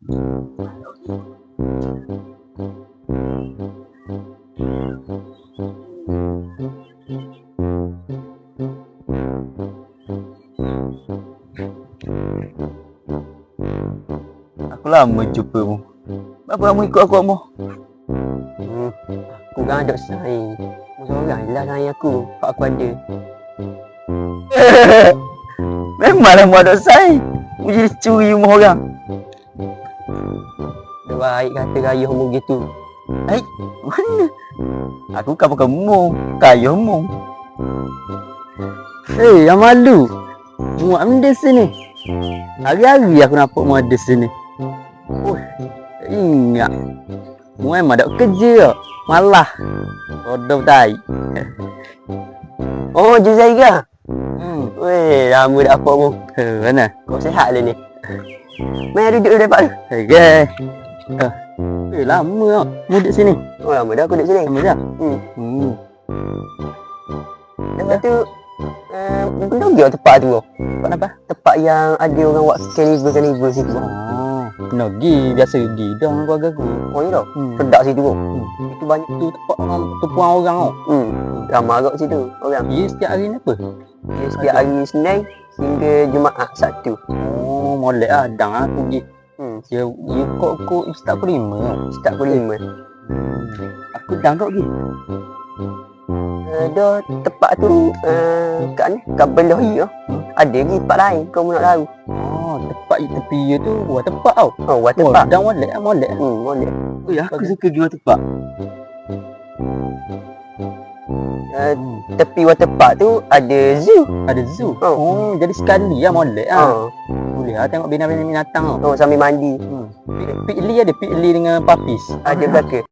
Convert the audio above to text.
Aku lama jumpa mu. Kenapa kamu ikut aku, Amor? Aku kan ada saing. Mu seorang je lah saing aku. Pak aku ada. Memanglah mu ada saing. Mu jadi curi rumah orang. Dia baik kata raya mu gitu. Hai, mana? Aku kamu kaya mu. Yang malu. Mu ada sini. Hari-hari aku nampak mu ada sini. Ingat. Mu memang tak kerja tak? Malah. Bodoh tai. Oh, je Zaira. Weh, lama dah apa mu. Mana? Kau sihat lah ni. Mari duduk dapat tu. Okay. Lama tak mu duduk sini. Oh, lama dah aku duduk sini. Lama dah? Lepas tu, belum dia tempat tu. Tempat apa? Tempat yang ada orang buat carnival situ. Kena pergi. Biasa pergi dah dengan keluarga aku. Oh, ni dah. Pedak situ tu. Itu banyak. Tu tempat orang tumpuan orang tau. Ramai agak situ orang. Dia setiap hari ni apa? Dia setiap hari Senin hingga Jumaat Sabtu. Oh, molek lah. Dang aku pergi. Dia kok start pukul 5. Start pukul 5. Aku dang kau pergi. Dah tempat tu kat ni, kat belah tu. Ada lagi tempat lain kau nak tahu. Oh, tempat tepi dia tu buat tempat tau. Oh, buat tempat. Dang molek lah, molek. Boleh. Aku suka jual tempat. Tepi buat tempat tu ada zoo. Ada zoo. Oh, jadi sekali lah molek lah. Boleh lah tengok binatang-binatang tau. Sambil mandi. Pikli ada pikli dengan papis. Ada belaka.